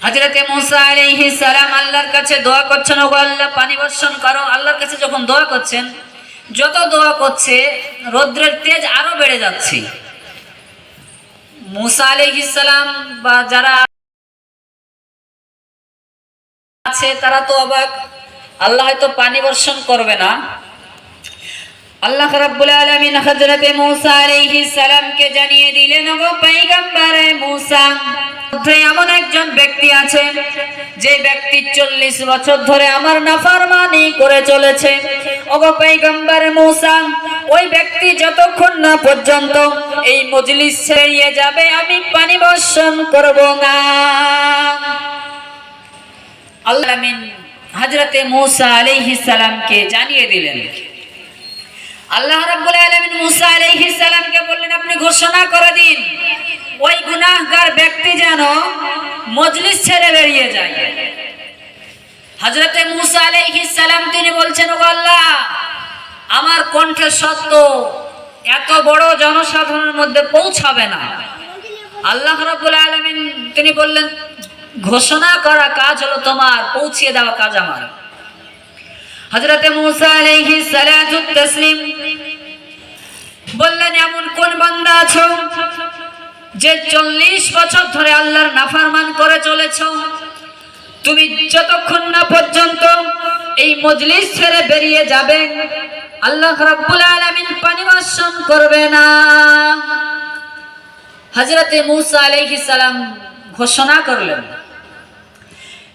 হযরতে মুসা আলাইহিস সালাম আল্লাহর কাছে দোয়া করছেন, ওগো আল্লাহ পানি বর্ষণ করো। আল্লাহর কাছে যখন দোয়া করছেন, যত দোয়া করছে রৌদ্রের তেজ আরো বেড়ে যাচ্ছে। মুসা আলাইহিস সালাম বা যারা আছে তারা তো অবাক, আল্লাহ হয়তো পানি বর্ষণ করবে না। আল্লাহ রাব্বুল আলামিন হযরতে মুসা আলাইহিস সালামকে জানিয়ে দিলেন, ওগো পয়গম্বরে মুসা, এমন একজন ব্যক্তি আছে যে ব্যক্তি 40 বছর ধরে আমার নাফরমানি করে চলেছে। ওগো পয়গম্বর মুসা, ওই ব্যক্তি যতক্ষণ না পর্যন্ত এই মজলিস ছেড়ে যাবে আমি পানি বর্ষণ করব না। আল্লাহ আমিন হযরতে মুসা আলাইহিস সালামকে জানিয়ে দিলেন। আল্লাহ রাব্বুল আলামিন মুসা আলাইহিস সালামকে বললেন, আপনি ঘোষণা করে দিন ওই গুনাহগার ব্যক্তি যেন মজলিস ছেড়ে বেরিয়ে যায়। হযরতে মুসা আলাইহিস সালাম তিনি বলছেন, ওগো আল্লাহ, আমার কণ্ঠের শব্দ এত বড় জনসাধারণের মধ্যে পৌঁছাবে না। আল্লাহ রাব্বুল আলামিন তিনি বললেন, ঘোষণা করা কাজ হলো তোমার, পৌঁছিয়ে দেওয়া কাজ আমার। হযরতে মুসা আলাইহিস সালাতু তাসলিম বললেন, এমন কোন বান্দা আছো যে 40 বছর ধরে আল্লাহর নাফরমান করে চলেছ, তুমি যতক্ষণ না পর্যন্ত এই মজলিস ছেড়ে বেরিয়ে যাবে আল্লাহ রাব্বুল আলামিন পানি বর্ষণ করবে না। হযরতে মুসা আলাইহিস সালাম ঘোষণা করলেন।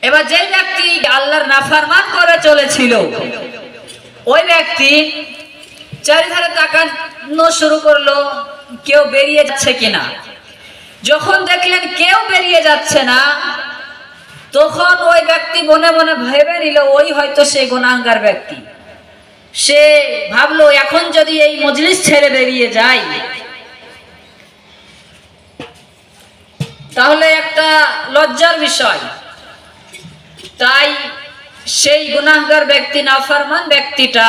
এবার যে ব্যক্তি আল্লাহর নাফরমান করে চলেছিল ওই ব্যক্তি চারিধারে তাকানো শুরু করলো, কেউ বেরিয়ে যাচ্ছে কিনা। যখন দেখলেন কেউ বেরিয়ে যাচ্ছে না, তখন ওই ব্যক্তি মনে মনে ভেবে নিল ওই হয়তো সেই গুনাহগার ব্যক্তি। সে ভাবলো এখন যদি এই মজলিস ছেড়ে বেরিয়ে যায় তাহলে একটা লজ্জার বিষয়। তাই সেই গুনাহগার ব্যক্তি, নাফরমান ব্যক্তিটা